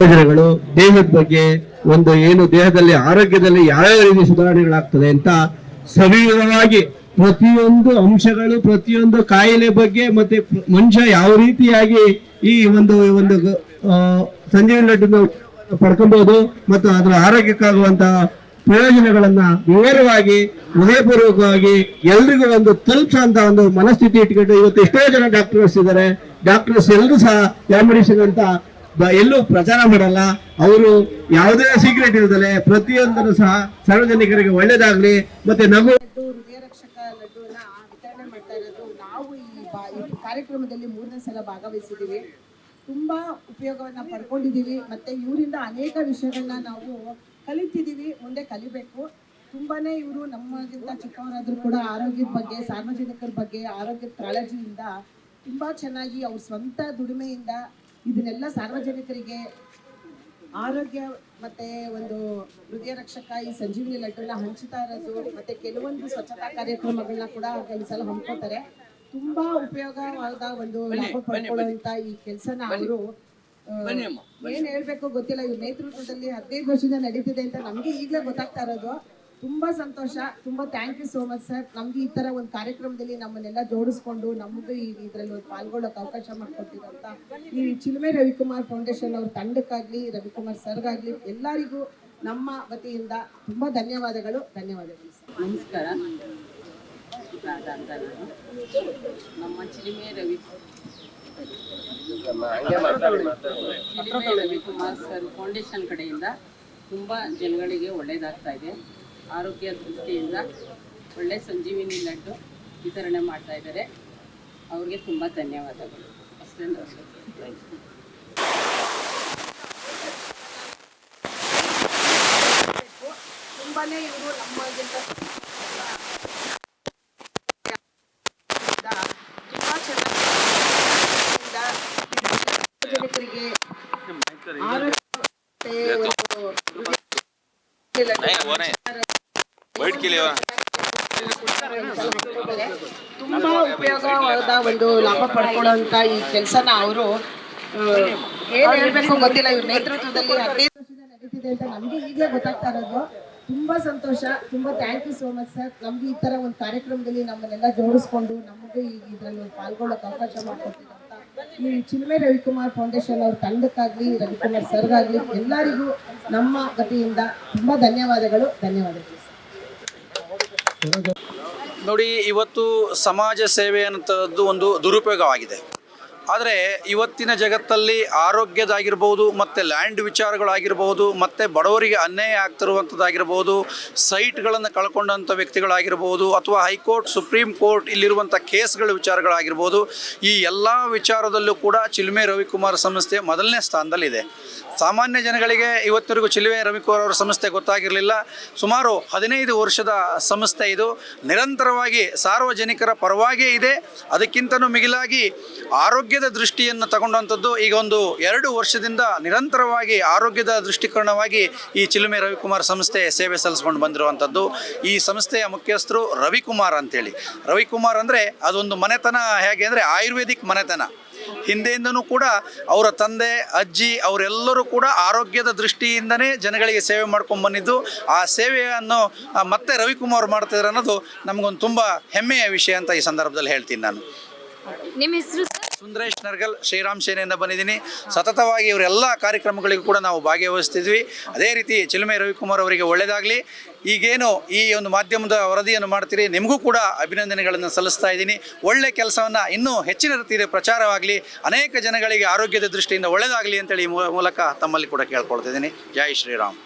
ಯೋಜನೆಗಳು ದೇಹದ ಬಗ್ಗೆ ಒಂದು ಏನು ದೇಹದಲ್ಲಿ ಆರೋಗ್ಯದಲ್ಲಿ ಯಾವ ರೀತಿ ಸುಧಾರಣೆಗಳಾಗ್ತದೆ ಅಂತ ಸವಿವರವಾಗಿ ಪ್ರತಿಯೊಂದು ಅಂಶಗಳು ಪ್ರತಿಯೊಂದು ಕಾಯಿಲೆ ಬಗ್ಗೆ ಮತ್ತೆ ಮನುಷ್ಯ ಯಾವ ರೀತಿಯಾಗಿ ಈ ಒಂದು ಒಂದು ಸಂಜೀವಿನಿ ಲಡ್ಡನ್ನು ಪಡ್ಕೊಬಹುದು ಮತ್ತು ಅದರ ಆರೋಗ್ಯಕ್ಕಾಗುವಂತಹ ಪ್ರಯೋಜನಗಳನ್ನ ವಿವರವಾಗಿ ಹೃದಯಪೂರ್ವಕವಾಗಿ ಎಲ್ರಿಗೂ ಒಂದು ತಲುಪಿಸುವಂತ ಒಂದು ಮನಸ್ಥಿತಿ ಇಟ್ಕೊಂಡು ಇವತ್ತು ಎಷ್ಟೋ ಜನ ಡಾಕ್ಟರ್ಸ್ ಇದ್ದಾರೆ. ಡಾಕ್ಟರ್ಸ್ ಎಲ್ಲರೂ ಸಹ ಮೆಡಿಸಿನ್ ಅಂತ ಎಲ್ಲೂ ಪ್ರಚಾರ ಮಾಡಲ್ಲ. ಅವರು ಯಾವುದೇ ಸೀಕ್ರೆಟ್ ಇರದಲೆ ಪ್ರತಿಯೊಂದನ್ನು ಸಹ ಸಾರ್ವಜನಿಕರಿಗೆ ಒಳ್ಳೇದಾಗ್ಲಿ ಮತ್ತೆ ನಗು ಹೃದಯ ರಕ್ಷಕ ಲಡ್ಡುವನ್ನ ವಿತರಣೆ ಮಾಡ್ತಾ ಇರೋದು ನಾವು ಈ ಕಾರ್ಯಕ್ರಮದಲ್ಲಿ 3ನೇ ಸಲ ಭಾಗವಹಿಸಿದ್ದೀವಿ. ತುಂಬಾ ಉಪಯೋಗವನ್ನ ಪಡ್ಕೊಂಡಿದ್ದೀವಿ. ಮತ್ತೆ ಇವರಿಂದ ಅನೇಕ ವಿಷಯಗಳನ್ನ ನಾವು ಕಲಿತಿದ್ದೀವಿ, ಮುಂದೆ ಕಲಿಬೇಕು. ತುಂಬಾನೇ ಇವರು ನಮ್ಮಗಿಂತ ಚಿಕ್ಕವರಾದ್ರೂ ಕೂಡ ಆರೋಗ್ಯದ ಬಗ್ಗೆ ಸಾರ್ವಜನಿಕರ ಬಗ್ಗೆ ಆರೋಗ್ಯದ ಕಾಳಜಿಯಿಂದ ತುಂಬಾ ಚೆನ್ನಾಗಿ ಅವ್ರ ಸ್ವಂತ ದುಡಿಮೆಯಿಂದ ಇದನ್ನೆಲ್ಲ ಸಾರ್ವಜನಿಕರಿಗೆ ಆರೋಗ್ಯ ಮತ್ತೆ ಒಂದು ಹೃದಯ ರಕ್ಷಕ ಈ ಸಂಜೀವಿನಿ ಲಡ್ಡನ್ನ ಹಂಚುತ್ತಾ ಇರೋದು ಮತ್ತೆ ಕೆಲವೊಂದು ಸ್ವಚ್ಛತಾ ಕಾರ್ಯಕ್ರಮಗಳನ್ನ ಕೂಡ ಕೆಲಸಲ್ಲ ಹಮ್ಮಿಕೊಳ್ತಾರೆ. ತುಂಬಾ ಉಪಯೋಗವಾದ ಒಂದು ಲಾಭ ಪಡ್ಕೊಳ್ಳುವಂತ ಈ ಕೆಲಸನ ಅವರು ಏನ್ ಹೇಳ್ಬೇಕು ಗೊತ್ತಿಲ್ಲ. ಇವ್ರ ನೇತೃತ್ವದಲ್ಲಿ 15 ವರ್ಷದಿಂದ ನಡೀತಿದೆ ಅಂತ ನಮ್ಗೆ ಈಗಲೇ ಗೊತ್ತಾಗ್ತಾ ಇರೋದು. ತುಂಬಾ ಸಂತೋಷ. ತುಂಬಾ thank you so much sir. ನಮ್ಗೆ ಈ ತರ ಒಂದು ಕಾರ್ಯಕ್ರಮದಲ್ಲಿ ನಮ್ಮನ್ನೆಲ್ಲ ಜೋಡಿಸ್ಕೊಂಡು ನಮಗೂ ಇದ್ರಲ್ಲಿ ಒಂದು ಪಾಲ್ಗೊಳ್ಳೋಕೆ ಅವಕಾಶ ಮಾಡಿಕೊಟ್ಟಿರಂತ ಈ ಚಿಲುಮೆ ರವಿಕುಮಾರ್ ಫೌಂಡೇಶನ್ ಅವ್ರ ತಂಡಕ್ಕಾಗ್ಲಿ ರವಿಕುಮಾರ್ ಸರ್ಗಾಗ್ಲಿ ಎಲ್ಲರಿಗೂ ನಮ್ಮ ವತಿಯಿಂದ ತುಂಬಾ ಧನ್ಯವಾದಗಳು. ನಮಸ್ಕಾರ. ನಮ್ಮ ಚಿಲುಮೆ ರವಿಕುಮಾರ್ ಸರ್ ಫೌಂಡೇಶನ್ ಕಡೆಯಿಂದ ತುಂಬ ಜನಗಳಿಗೆ ಒಳ್ಳೆಯದಾಗ್ತಾ ಇದೆ. ಆರೋಗ್ಯ ದೃಷ್ಟಿಯಿಂದ ಒಳ್ಳೆ ಸಂಜೀವಿನಿ ಲಡ್ಡು ವಿತರಣೆ ಮಾಡ್ತಾ ಇದ್ದಾರೆ. ಅವ್ರಿಗೆ ತುಂಬ ಧನ್ಯವಾದಗಳು. ಅಷ್ಟೇ. ತುಂಬಾನೇ ಇವರು ನಮ್ಮಗಿಂತ ತುಂಬಾ ಜನರಿಗೆ ತುಂಬಾ ಉಪಯೋಗವಾದ ಒಂದು ಲಾಭ ಪಡ್ಕೊಳ್ಳುವಂತ ಈ ಕೆಲಸನ ಅವರು ಏನ್ ಹೇಳ್ಬೇಕು ಗೊತ್ತಿಲ್ಲ. ಇವ್ರ ನೇತೃತ್ವದಲ್ಲಿ 15 ವರ್ಷದಿಂದ ನಡೀತಿದೆ ಅಂತ ನಮ್ಗೆ ಈಗಲೇ ಗೊತ್ತಾಗ್ತಾ ಇರೋದು. ತುಂಬಾ ಸಂತೋಷ. ತುಂಬಾ thank you so much sir. ನಮ್ಗೆ ಈ ತರ ಒಂದು ಕಾರ್ಯಕ್ರಮದಲ್ಲಿ ನಮ್ಮನ್ನೆಲ್ಲ ಜೋಡಿಸ್ಕೊಂಡು ನಮಗೂ ಇದ್ರಲ್ಲಿ ಒಂದು ಪಾಲ್ಗೊಳ್ಳೋಕೆ ಅವಕಾಶ ಮಾಡಿಕೊಟ್ಟಿರಂತ ಈ ಚಿಲುಮೆ ರವಿಕುಮಾರ್ ಫೌಂಡೇಶನ್ ಅವ್ರ ತಂಡಕ್ಕಾಗ್ಲಿ ರವಿಕುಮಾರ್ ಸರ್ಗಾಗ್ಲಿ ಎಲ್ಲರಿಗೂ ನಮ್ಮ ವತಿಯಿಂದ ತುಂಬಾ ಧನ್ಯವಾದಗಳು. ನೋಡಿ, ಇವತ್ತು ಸಮಾಜ ಸೇವೆ ಅನ್ನೋಂಥದ್ದು ಒಂದು ದುರುಪಯೋಗವಾಗಿದೆ. ಆದರೆ ಇವತ್ತಿನ ಜಗತ್ತಲ್ಲಿ ಆರೋಗ್ಯದಾಗಿರ್ಬೋದು ಮತ್ತು ಲ್ಯಾಂಡ್ ವಿಚಾರಗಳಾಗಿರ್ಬೋದು ಮತ್ತು ಬಡವರಿಗೆ ಅನ್ಯಾಯ ಆಗ್ತಿರುವಂಥದ್ದಾಗಿರ್ಬೋದು, ಸೈಟ್ಗಳನ್ನು ಕಳ್ಕೊಂಡಂಥ ವ್ಯಕ್ತಿಗಳಾಗಿರ್ಬೋದು ಅಥವಾ ಹೈಕೋರ್ಟ್ ಸುಪ್ರೀಂ ಕೋರ್ಟ್ ಇಲ್ಲಿರುವಂಥ ಕೇಸ್ಗಳ ವಿಚಾರಗಳಾಗಿರ್ಬೋದು, ಈ ಎಲ್ಲ ವಿಚಾರದಲ್ಲೂ ಕೂಡ ಚಿಲುಮೆ ರವಿಕುಮಾರ್ ಸಂಸ್ಥೆ ಮೊದಲನೇ ಸ್ಥಾನದಲ್ಲಿದೆ. ಸಾಮಾನ್ಯ ಜನಗಳಿಗೆ ಇವತ್ತಿವರೆಗೂ ಚಿಲುಮೆ ರವಿಕುಮಾರ್ ಅವರ ಸಂಸ್ಥೆ ಗೊತ್ತಾಗಿರಲಿಲ್ಲ. ಸುಮಾರು 15 ವರ್ಷದ ಸಂಸ್ಥೆ ಇದು. ನಿರಂತರವಾಗಿ ಸಾರ್ವಜನಿಕರ ಪರವಾಗಿಯೇ ಇದೆ. ಅದಕ್ಕಿಂತಲೂ ಮಿಗಿಲಾಗಿ ಆರೋಗ್ಯದ ದೃಷ್ಟಿಯನ್ನು ತಗೊಂಡಂಥದ್ದು ಈಗ ಒಂದು 2 ವರ್ಷದಿಂದ ನಿರಂತರವಾಗಿ ಆರೋಗ್ಯದ ದೃಷ್ಟಿಕೋನವಾಗಿ ಈ ಚಿಲುಮೆ ರವಿಕುಮಾರ್ ಸಂಸ್ಥೆ ಸೇವೆ ಸಲ್ಲಿಸ್ಕೊಂಡು ಬಂದಿರುವಂಥದ್ದು. ಈ ಸಂಸ್ಥೆಯ ಮುಖ್ಯಸ್ಥರು ರವಿಕುಮಾರ್ ಅಂತೇಳಿ. ರವಿಕುಮಾರ್ ಅಂದರೆ ಅದೊಂದು ಮನೆತನ. ಹೇಗೆ ಅಂದರೆ ಆಯುರ್ವೇದಿಕ್ ಮನೆತನ. ಹಿಂದೆಯಿಂದನೂ ಕೂಡ ಅವರ ತಂದೆ ಅಜ್ಜಿ ಅವರೆಲ್ಲರೂ ಕೂಡ ಆರೋಗ್ಯದ ದೃಷ್ಟಿಯಿಂದನೇ ಜನಗಳಿಗೆ ಸೇವೆ ಮಾಡ್ಕೊಂಡು ಬಂದಿದ್ದು. ಆ ಸೇವೆಯನ್ನು ಮತ್ತೆ ರವಿಕುಮಾರ್ ಮಾಡ್ತಿದ್ದಾರೆ ಅನ್ನೋದು ನಮಗೊಂದು ತುಂಬ ಹೆಮ್ಮೆಯ ವಿಷಯ ಅಂತ ಈ ಸಂದರ್ಭದಲ್ಲಿ ಹೇಳ್ತೀನಿ ನಾನು. ನಿಮ್ಮ ಹೆಸರು? ಸುಂದರೇಶ್ ನರ್ಗಲ್, ಶ್ರೀರಾಮ್ ಸೇನೆಯಿಂದ ಬಂದಿದ್ದೀನಿ. ಸತತವಾಗಿ ಇವರೆಲ್ಲ ಕಾರ್ಯಕ್ರಮಗಳಿಗೂ ಕೂಡ ನಾವು ಭಾಗವಹಿಸ್ತಿದ್ವಿ. ಅದೇ ರೀತಿ ಚಿಲುಮೆ ರವಿಕುಮಾರ್ ಅವರಿಗೆ ಒಳ್ಳೆಯದಾಗಲಿ. ಈಗೇನು ಈ ಒಂದು ಮಾಧ್ಯಮದ ವರದಿಯನ್ನು ಮಾಡ್ತೀರಿ, ನಿಮಗೂ ಕೂಡ ಅಭಿನಂದನೆಗಳನ್ನು ಸಲ್ಲಿಸ್ತಾ ಇದ್ದೀನಿ. ಒಳ್ಳೆ ಕೆಲಸವನ್ನು ಇನ್ನೂ ಹೆಚ್ಚಿನ ರೀತಿಯಲ್ಲಿ ಪ್ರಚಾರವಾಗಲಿ, ಅನೇಕ ಜನಗಳಿಗೆ ಆರೋಗ್ಯದ ದೃಷ್ಟಿಯಿಂದ ಒಳ್ಳೆಯದಾಗಲಿ ಅಂತೇಳಿ ಈ ಮೂಲಕ ತಮ್ಮಲ್ಲಿ ಕೂಡ ಕೇಳ್ಕೊಳ್ತಿದ್ದೀನಿ. ಜೈ ಶ್ರೀರಾಮ್.